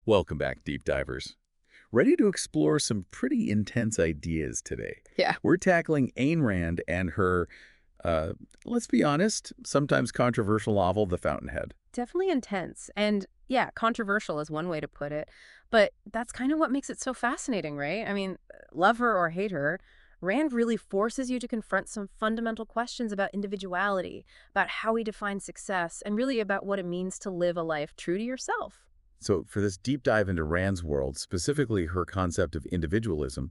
Welcome back, deep divers. Ready to explore some pretty intense ideas today. Yeah, We're tackling Ayn Rand and her, uh, let's be honest, sometimes controversial novel, The Fountainhead. definitely intense. And yeah, controversial is one way to put it. But that's kind of what makes it so fascinating, right? I mean, love her or hate her, Rand really forces you to confront some fundamental questions about individuality, about how we define success, and really about what it means to live a life true to yourself. So for this deep dive into Rand's world, specifically her concept of individualism,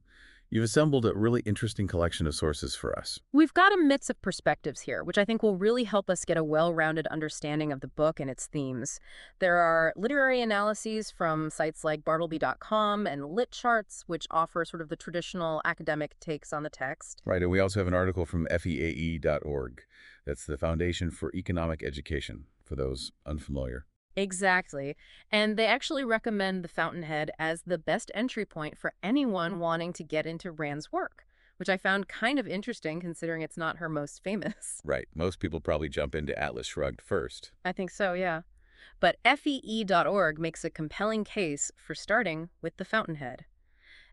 you've assembled a really interesting collection of sources for us. We've got a mix of perspectives here, which I think will really help us get a well-rounded understanding of the book and its themes. There are literary analyses from sites like bartleby.com and lit charts, which offer sort of the traditional academic takes on the text. Right, and we also have an article from feae.org. That's the Foundation for Economic Education, for those unfamiliar. Exactly. And they actually recommend the Fountainhead as the best entry point for anyone wanting to get into Rand's work, which I found kind of interesting considering it's not her most famous. Right, most people probably jump into Atlas Shrugged first. I think so, yeah. But FEE.org makes a compelling case for starting with the Fountainhead.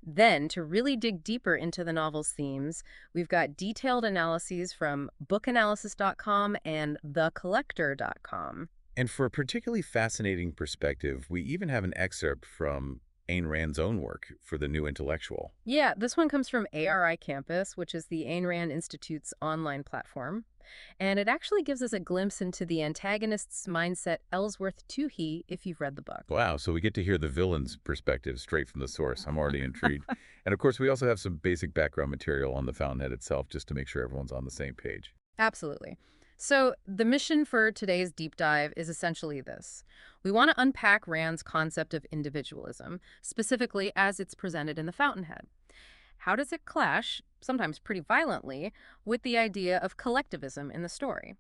Then, to really dig deeper into the novel's themes, we've got detailed analyses from bookanalysis.com and thecollector.com. And for a particularly fascinating perspective, we even have an excerpt from Ayn Rand's own work for the New Intellectual. Yeah, this one comes from ARI Campus, which is the Ayn Rand Institute's online platform. And it actually gives us a glimpse into the antagonist's mindset Ellsworth Toohey if you've read the book. Wow, so we get to hear the villain's perspective straight from the source. I'm already intrigued. And of course, we also have some basic background material on the Fountainhead itself just to make sure everyone's on the same page. Absolutely. So, the mission for today's deep dive is essentially this. We want to unpack Rand's concept of individualism, specifically as it's presented in the Fountainhead. How does it clash, sometimes pretty violently, with the idea of collectivism in the story?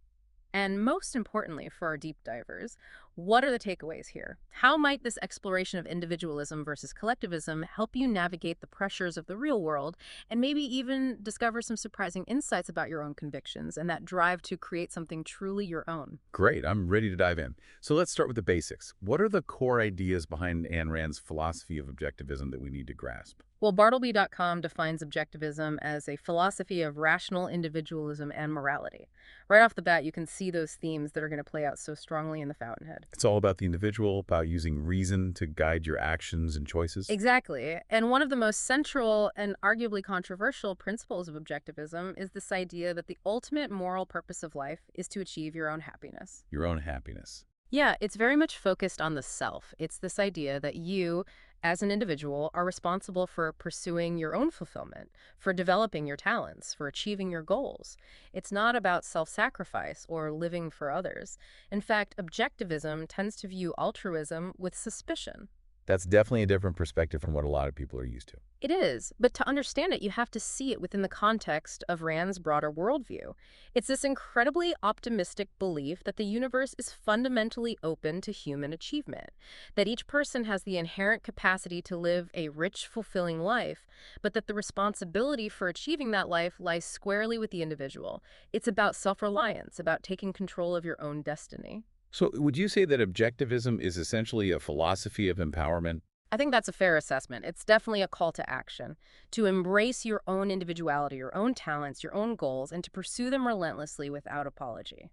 And most importantly for our deep divers, what are the takeaways here? How might this exploration of individualism versus collectivism help you navigate the pressures of the real world and maybe even discover some surprising insights about your own convictions and that drive to create something truly your own? Great, I'm ready to dive in. So let's start with the basics. What are the core ideas behind Ayn Rand's philosophy of objectivism that we need to grasp? Well, Bartleby.com defines objectivism as a philosophy of rational individualism and morality. Right off the bat, you can see those themes that are going to play out so strongly in the Fountainhead. It's all about the individual, about using reason to guide your actions and choices. Exactly. And one of the most central and arguably controversial principles of objectivism is this idea that the ultimate moral purpose of life is to achieve your own happiness. Your own happiness. Yeah, it's very much focused on the self. It's this idea that you, as an individual, are responsible for pursuing your own fulfillment, for developing your talents, for achieving your goals. It's not about self-sacrifice or living for others. In fact, objectivism tends to view altruism with suspicion. That's definitely a different perspective from what a lot of people are used to. It is, but to understand it, you have to see it within the context of Rand's broader worldview. It's this incredibly optimistic belief that the universe is fundamentally open to human achievement, that each person has the inherent capacity to live a rich, fulfilling life, but that the responsibility for achieving that life lies squarely with the individual. It's about self-reliance, about taking control of your own destiny. So would you say that objectivism is essentially a philosophy of empowerment? I think that's a fair assessment. It's definitely a call to action, to embrace your own individuality, your own talents, your own goals, and to pursue them relentlessly without apology.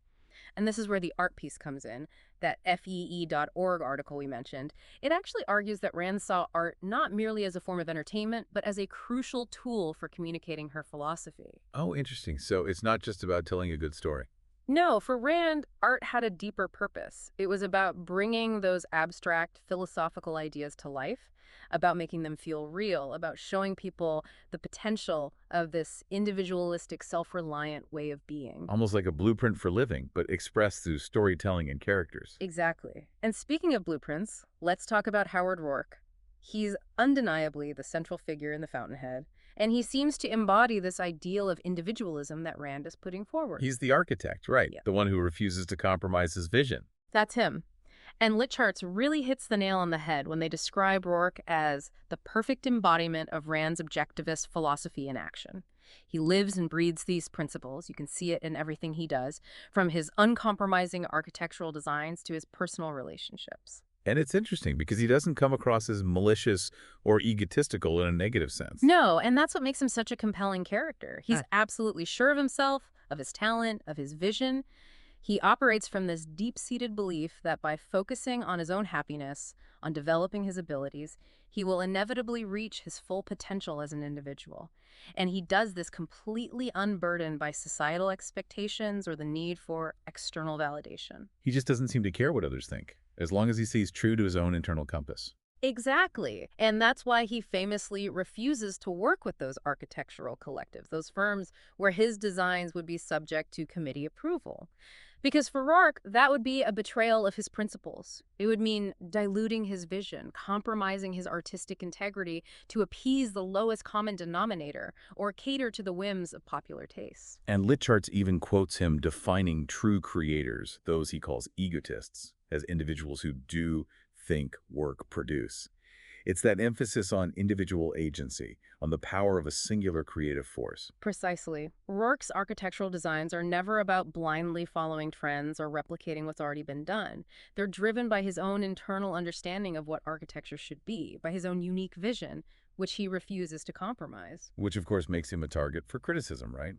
And this is where the art piece comes in, that FEE.org article we mentioned. It actually argues that Rand saw art not merely as a form of entertainment, but as a crucial tool for communicating her philosophy. Oh, interesting. So it's not just about telling a good story. No, for Rand, art had a deeper purpose. It was about bringing those abstract philosophical ideas to life, about making them feel real, about showing people the potential of this individualistic, self-reliant way of being. Almost like a blueprint for living, but expressed through storytelling and characters. Exactly. And speaking of blueprints, let's talk about Howard Rourke. He's undeniably the central figure in The Fountainhead, and he seems to embody this ideal of individualism that Rand is putting forward. He's the architect, right? Yeah, The one who refuses to compromise his vision. that's him. And Lit Charts really hits the nail on the head when they describe Rourke as the perfect embodiment of Rand's objectivist philosophy in action. He lives and breathes these principles. You can see it in everything he does, from his uncompromising architectural designs to his personal relationships. And it's interesting because he doesn't come across as malicious or egotistical in a negative sense. No, and that's what makes him such a compelling character. He's Ah. absolutely sure of himself, of his talent, of his vision. He operates from this deep-seated belief that by focusing on his own happiness, on developing his abilities, he will inevitably reach his full potential as an individual. And he does this completely unburdened by societal expectations or the need for external validation. He just doesn't seem to care what others think, as long as he stays true to his own internal compass. Exactly. And that's why he famously refuses to work with those architectural collectives, those firms where his designs would be subject to committee approval. Because for Rourke, that would be a betrayal of his principles. It would mean diluting his vision, compromising his artistic integrity to appease the lowest common denominator or cater to the whims of popular tastes. And Litcharts even quotes him defining true creators, those he calls egotists, as individuals who do, think, work, produce. It's that emphasis on individual agency, on the power of a singular creative force. Precisely. Rourke's architectural designs are never about blindly following trends or replicating what's already been done. They're driven by his own internal understanding of what architecture should be, by his own unique vision, which he refuses to compromise. Which, of course, makes him a target for criticism, right?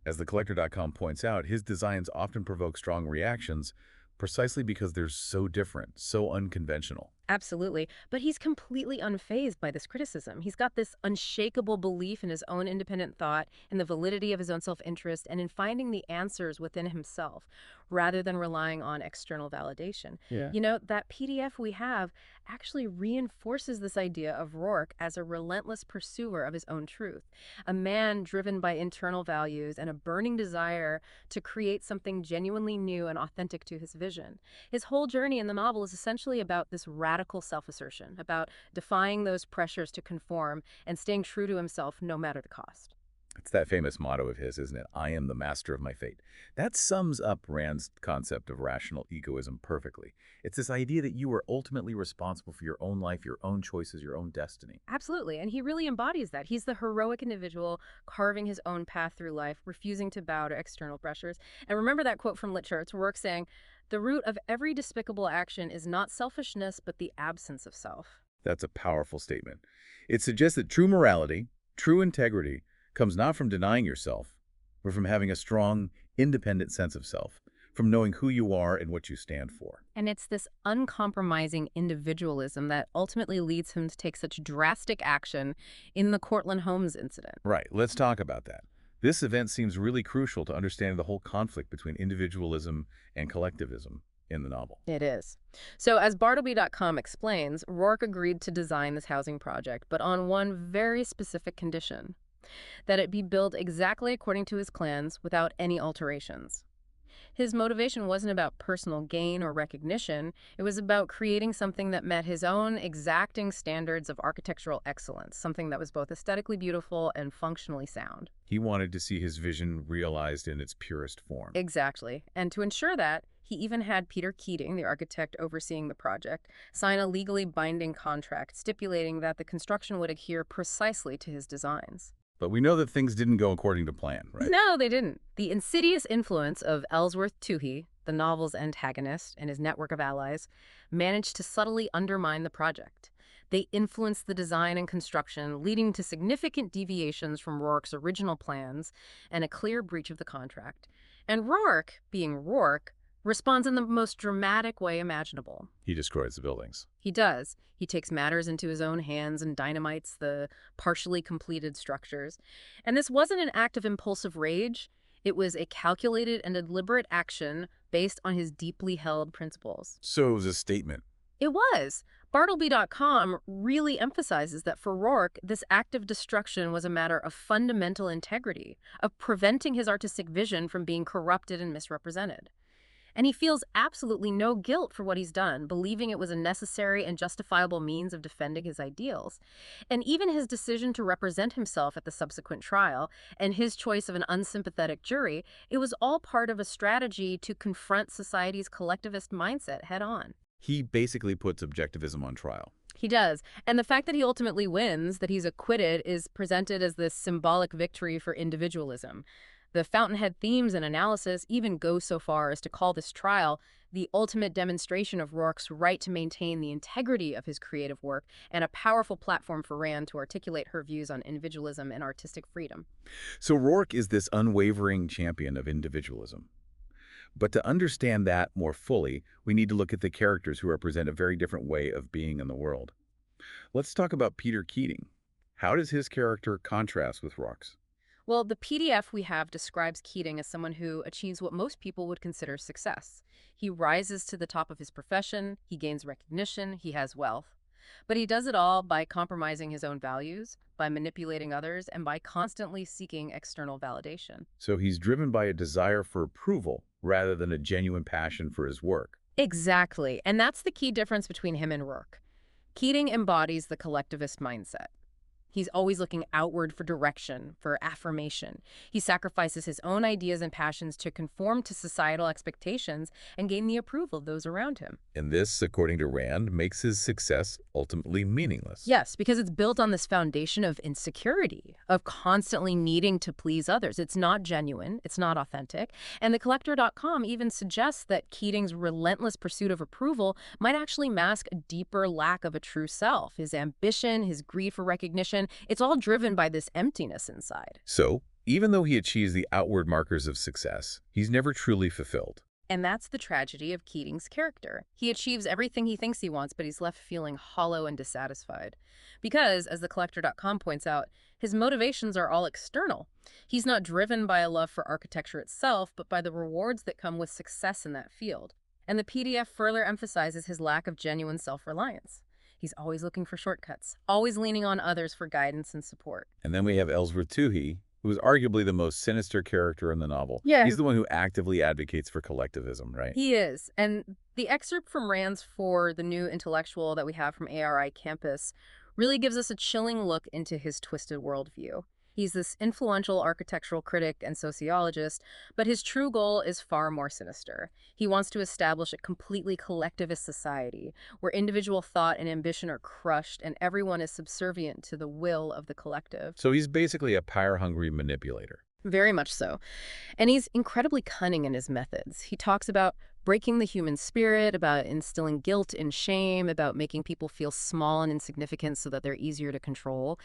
As thecollector.com points out, his designs often provoke strong reactions precisely because they're so different, so unconventional. Absolutely. But he's completely unfazed by this criticism. He's got this unshakable belief in his own independent thought, in the validity of his own self-interest, and in finding the answers within himself, rather than relying on external validation. Yeah. You know, that PDF we have actually reinforces this idea of Rourke as a relentless pursuer of his own truth, a man driven by internal values and a burning desire to create something genuinely new and authentic to his vision. His whole journey in the novel is essentially about this radical self-assertion, about defying those pressures to conform and staying true to himself no matter the cost. It's that famous motto of his, isn't it? I am the master of my fate. That sums up Rand's concept of rational egoism perfectly. It's this idea that you are ultimately responsible for your own life, your own choices, your own destiny. Absolutely, and he really embodies that. He's the heroic individual carving his own path through life, refusing to bow to external pressures. And remember that quote from Litcharts, Rourke saying, "The root of every despicable action is not selfishness, but the absence of self." That's a powerful statement. It suggests that true morality, true integrity, comes not from denying yourself, but from having a strong, independent sense of self, from knowing who you are and what you stand for. And it's this uncompromising individualism that ultimately leads him to take such drastic action in the Cortlandt Homes incident. Right, let's talk about that. This event seems really crucial to understanding the whole conflict between individualism and collectivism in the novel. It is. So as Bartleby.com explains, Rourke agreed to design this housing project, but on one very specific condition, that it be built exactly according to his plans without any alterations. His motivation wasn't about personal gain or recognition. It was about creating something that met his own exacting standards of architectural excellence, something that was both aesthetically beautiful and functionally sound. He wanted to see his vision realized in its purest form. Exactly. And to ensure that, he even had Peter Keating, the architect overseeing the project, sign a legally binding contract stipulating that the construction would adhere precisely to his designs. But we know that things didn't go according to plan, right? No, they didn't. The insidious influence of Ellsworth Toohey, the novel's antagonist, and his network of allies, managed to subtly undermine the project. They influenced the design and construction, leading to significant deviations from Rourke's original plans and a clear breach of the contract. And Rourke, being Rourke, responds in the most dramatic way imaginable. He destroys the buildings. He does. He takes matters into his own hands and dynamites the partially completed structures. And this wasn't an act of impulsive rage. It was a calculated and deliberate action based on his deeply held principles. So it was a statement. It was. Bartleby.com really emphasizes that for Rourke, this act of destruction was a matter of fundamental integrity, of preventing his artistic vision from being corrupted and misrepresented. And he feels absolutely no guilt for what he's done, believing it was a necessary and justifiable means of defending his ideals. And even his decision to represent himself at the subsequent trial and his choice of an unsympathetic jury, it was all part of a strategy to confront society's collectivist mindset head on. He basically puts objectivism on trial. He does. And the fact that he ultimately wins, that he's acquitted, is presented as this symbolic victory for individualism. The Fountainhead themes and analysis even go so far as to call this trial the ultimate demonstration of Rourke's right to maintain the integrity of his creative work and a powerful platform for Rand to articulate her views on individualism and artistic freedom. So Rourke is this unwavering champion of individualism. But to understand that more fully, we need to look at the characters who represent a very different way of being in the world. Let's talk about Peter Keating. How does his character contrast with Rourke's? Well, the PDF we have describes Keating as someone who achieves what most people would consider success. He rises to the top of his profession, he gains recognition, he has wealth. But he does it all by compromising his own values, by manipulating others, and by constantly seeking external validation. So he's driven by a desire for approval rather than a genuine passion for his work. Exactly, and that's the key difference between him and Rourke. Keating embodies the collectivist mindset. He's always looking outward for direction, for affirmation. He sacrifices his own ideas and passions to conform to societal expectations and gain the approval of those around him. And this, according to Rand, makes his success ultimately meaningless. Yes, because it's built on this foundation of insecurity, of constantly needing to please others. It's not genuine, it's not authentic. And the Collector.com even suggests that Keating's relentless pursuit of approval might actually mask a deeper lack of a true self. His ambition, his greed for recognition, it's all driven by this emptiness inside. So, even though he achieves the outward markers of success, he's never truly fulfilled. And that's the tragedy of Keating's character. He achieves everything he thinks he wants, but he's left feeling hollow and dissatisfied. Because, as the Collector.com points out, his motivations are all external. He's not driven by a love for architecture itself, but by the rewards that come with success in that field. And the PDF further emphasizes his lack of genuine self-reliance. He's always looking for shortcuts, always leaning on others for guidance and support. And then we have Ellsworth Toohey, who is arguably the most sinister character in the novel. Yeah. He's the one who actively advocates for collectivism, right? He is. And the excerpt from Rand's For the New Intellectual that we have from ARI Campus really gives us a chilling look into his twisted worldview. He's this influential architectural critic and sociologist, but his true goal is far more sinister. He wants to establish a completely collectivist society where individual thought and ambition are crushed and everyone is subservient to the will of the collective. So he's basically a power-hungry manipulator. Very much so. And he's incredibly cunning in his methods. He talks about breaking the human spirit, about instilling guilt and shame, about making people feel small and insignificant so that they're easier to control.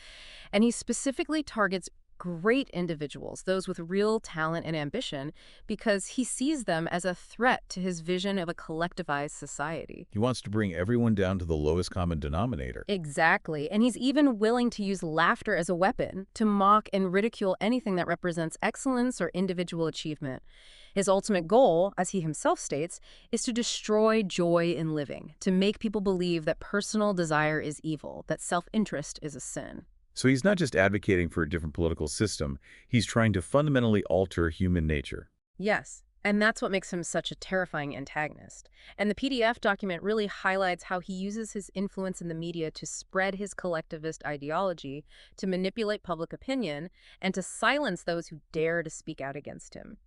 And he specifically targets great individuals, those with real talent and ambition, because he sees them as a threat to his vision of a collectivized society. He wants to bring everyone down to the lowest common denominator. Exactly. And he's even willing to use laughter as a weapon to mock and ridicule anything that represents excellence or individual achievement. His ultimate goal, as he himself states, is to destroy joy in living, to make people believe that personal desire is evil, that self-interest is a sin. So he's not just advocating for a different political system, he's trying to fundamentally alter human nature. Yes, and that's what makes him such a terrifying antagonist. And the PDF document really highlights how he uses his influence in the media to spread his collectivist ideology, to manipulate public opinion, and to silence those who dare to speak out against him.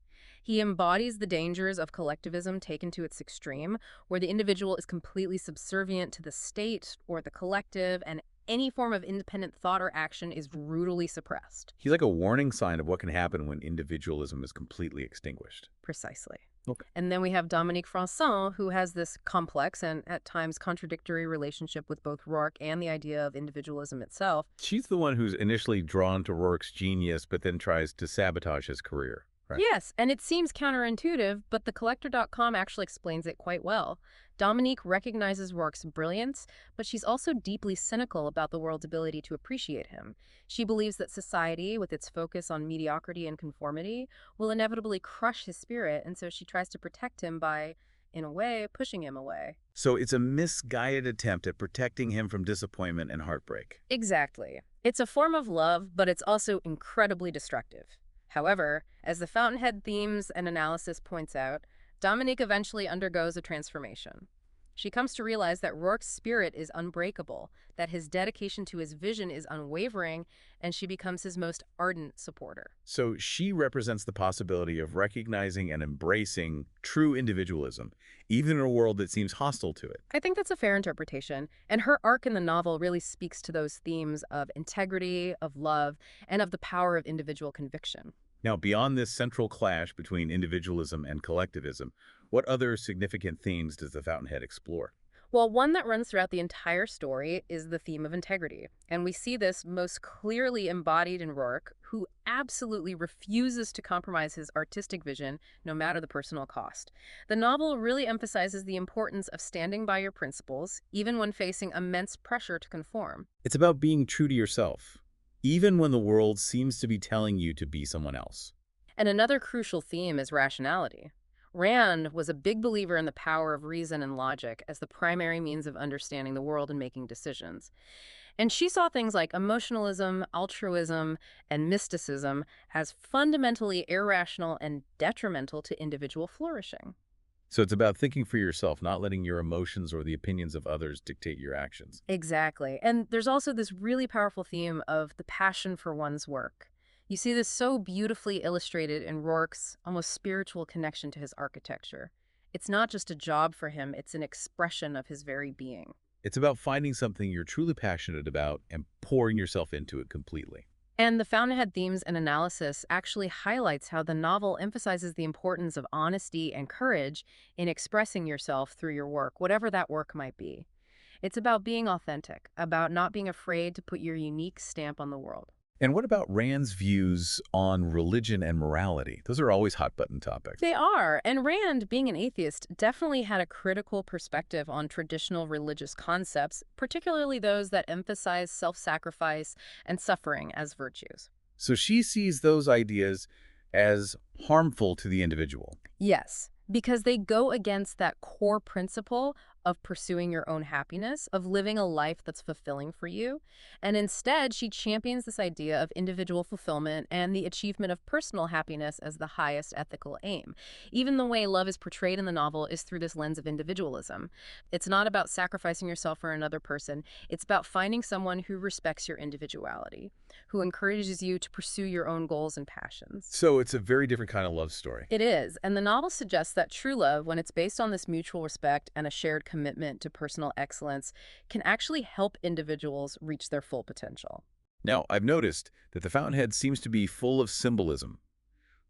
He embodies the dangers of collectivism taken to its extreme, where the individual is completely subservient to the state or the collective, and any form of independent thought or action is brutally suppressed. He's like a warning sign of what can happen when individualism is completely extinguished. Precisely. Okay. And then we have Dominique Francin, who has this complex and at times contradictory relationship with both Rourke and the idea of individualism itself. She's the one who's initially drawn to Rourke's genius, but then tries to sabotage his career. Right. Yes, and it seems counterintuitive, but the Collector.com actually explains it quite well. Dominique recognizes Rourke's brilliance, but she's also deeply cynical about the world's ability to appreciate him. She believes that society, with its focus on mediocrity and conformity, will inevitably crush his spirit, and so she tries to protect him by, in a way, pushing him away. So it's a misguided attempt at protecting him from disappointment and heartbreak. Exactly. It's a form of love, but it's also incredibly destructive. However, as the Fountainhead themes and analysis points out, Dominique eventually undergoes a transformation. She comes to realize that Rourke's spirit is unbreakable, that his dedication to his vision is unwavering, and she becomes his most ardent supporter. So she represents the possibility of recognizing and embracing true individualism, even in a world that seems hostile to it. I think that's a fair interpretation, and her arc in the novel really speaks to those themes of integrity, of love, and of the power of individual conviction. Now, beyond this central clash between individualism and collectivism, what other significant themes does the Fountainhead explore? Well, one that runs throughout the entire story is the theme of integrity. And we see this most clearly embodied in Rourke, who absolutely refuses to compromise his artistic vision, no matter the personal cost. The novel really emphasizes the importance of standing by your principles, even when facing immense pressure to conform. It's about being true to yourself, even when the world seems to be telling you to be someone else. And another crucial theme is rationality. Rand was a big believer in the power of reason and logic as the primary means of understanding the world and making decisions. And she saw things like emotionalism, altruism, and mysticism as fundamentally irrational and detrimental to individual flourishing. So it's about thinking for yourself, not letting your emotions or the opinions of others dictate your actions. Exactly. And there's also this really powerful theme of the passion for one's work. You see this so beautifully illustrated in Rourke's almost spiritual connection to his architecture. It's not just a job for him, it's an expression of his very being. It's about finding something you're truly passionate about and pouring yourself into it completely. And the Fountainhead themes and analysis actually highlights how the novel emphasizes the importance of honesty and courage in expressing yourself through your work, whatever that work might be. It's about being authentic, about not being afraid to put your unique stamp on the world. And what about Rand's views on religion and morality? Those are always hot-button topics. They are. And Rand, being an atheist, definitely had a critical perspective on traditional religious concepts, particularly those that emphasize self-sacrifice and suffering as virtues. So she sees those ideas as harmful to the individual. Yes, because they go against that core principle of pursuing your own happiness, of living a life that's fulfilling for you. And instead, she champions this idea of individual fulfillment and the achievement of personal happiness as the highest ethical aim. Even the way love is portrayed in the novel is through this lens of individualism. It's not about sacrificing yourself for another person. It's about finding someone who respects your individuality, who encourages you to pursue your own goals and passions. So it's a very different kind of love story. It is, and the novel suggests that true love, when it's based on this mutual respect and a shared commitment to personal excellence, can actually help individuals reach their full potential. Now, I've noticed that the Fountainhead seems to be full of symbolism.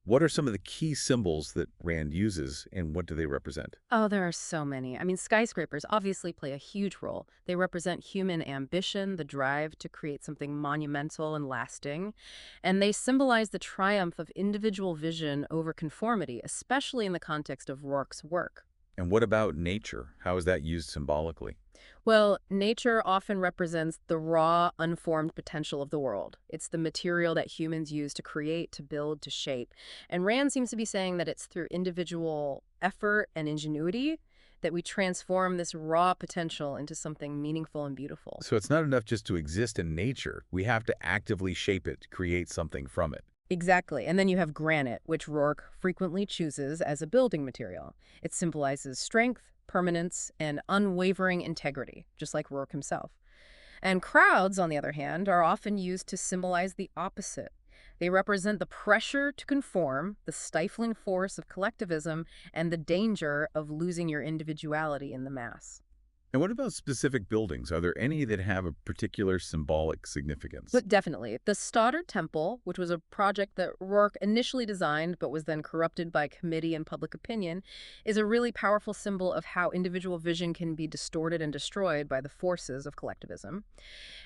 What are some of the key symbols that Rand uses, and what do they represent? Oh, there are so many. I mean, skyscrapers obviously play a huge role. They represent human ambition, the drive to create something monumental and lasting, and they symbolize the triumph of individual vision over conformity, especially in the context of Rourke's work. And what about nature? How is that used symbolically? Well, nature often represents the raw, unformed potential of the world. It's the material that humans use to create, to build, to shape. And Rand seems to be saying that it's through individual effort and ingenuity that we transform this raw potential into something meaningful and beautiful. So it's not enough just to exist in nature. We have to actively shape it, create something from it. Exactly. And then you have granite, which Rourke frequently chooses as a building material. It symbolizes strength, permanence, and unwavering integrity, just like Rourke himself. And crowds, on the other hand, are often used to symbolize the opposite. They represent the pressure to conform, the stifling force of collectivism, and the danger of losing your individuality in the mass. And what about specific buildings? Are there any that have a particular symbolic significance? But definitely, the Stoddard Temple, which was a project that Rourke initially designed but was then corrupted by committee and public opinion, is a really powerful symbol of how individual vision can be distorted and destroyed by the forces of collectivism.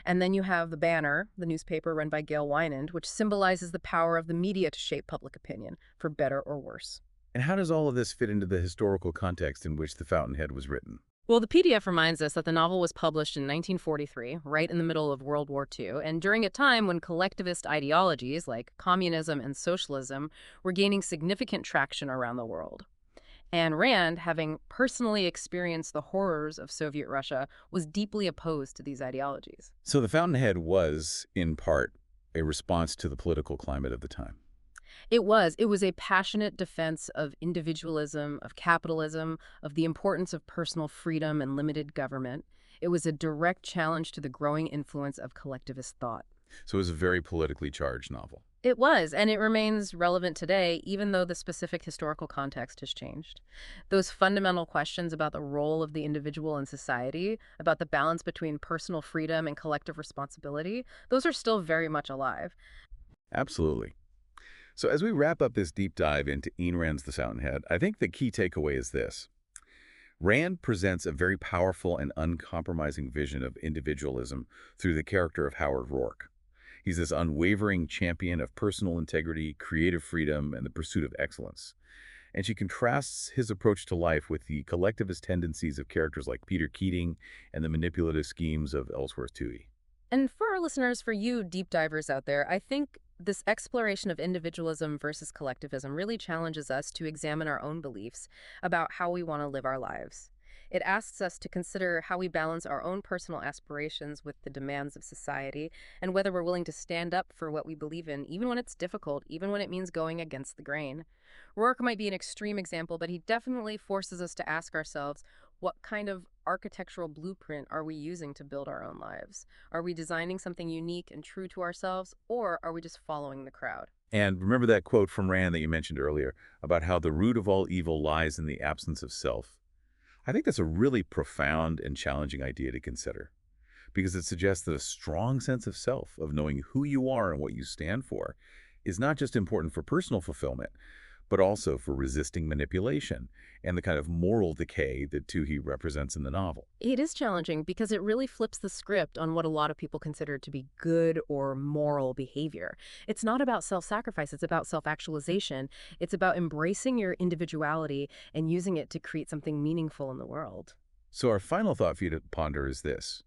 And then you have the Banner, the newspaper run by Gail Wynand, which symbolizes the power of the media to shape public opinion, for better or worse. And how does all of this fit into the historical context in which The Fountainhead was written? Well, the PDF reminds us that the novel was published in 1943, right in the middle of World War II, and during a time when collectivist ideologies like communism and socialism were gaining significant traction around the world. And Rand, having personally experienced the horrors of Soviet Russia, was deeply opposed to these ideologies. So The Fountainhead was, in part, a response to the political climate of the time. It was a passionate defense of individualism, of capitalism, of the importance of personal freedom and limited government. It was a direct challenge to the growing influence of collectivist thought. So it was a very politically charged novel. It was, and it remains relevant today, even though the specific historical context has changed. Those fundamental questions about the role of the individual in society, about the balance between personal freedom and collective responsibility, those are still very much alive. Absolutely. So as we wrap up this deep dive into Ayn Rand's The Fountainhead, I think the key takeaway is this. Rand presents a very powerful and uncompromising vision of individualism through the character of Howard Rourke. He's this unwavering champion of personal integrity, creative freedom, and the pursuit of excellence. And she contrasts his approach to life with the collectivist tendencies of characters like Peter Keating and the manipulative schemes of Ellsworth Toohey. And for our listeners, for you deep divers out there, I think this exploration of individualism versus collectivism really challenges us to examine our own beliefs about how we want to live our lives. It asks us to consider how we balance our own personal aspirations with the demands of society and whether we're willing to stand up for what we believe in, even when it's difficult, even when it means going against the grain. Rourke might be an extreme example, but he definitely forces us to ask ourselves, what kind of architectural blueprint are we using to build our own lives? Are we designing something unique and true to ourselves, or are we just following the crowd? And remember that quote from Rand that you mentioned earlier about how the root of all evil lies in the absence of self. I think that's a really profound and challenging idea to consider because it suggests that a strong sense of self, of knowing who you are and what you stand for, is not just important for personal fulfillment, but also for resisting manipulation and the kind of moral decay that Toohey represents in the novel. It is challenging because it really flips the script on what a lot of people consider to be good or moral behavior. It's not about self-sacrifice, it's about self-actualization. It's about embracing your individuality and using it to create something meaningful in the world. So our final thought for you to ponder is this.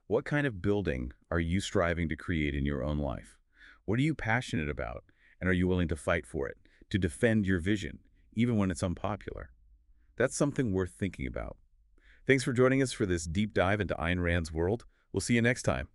What kind of building are you striving to create in your own life? What are you passionate about? And are you willing to fight for it, to defend your vision, even when it's unpopular? That's something worth thinking about. Thanks for joining us for this deep dive into Ayn Rand's world. We'll see you next time.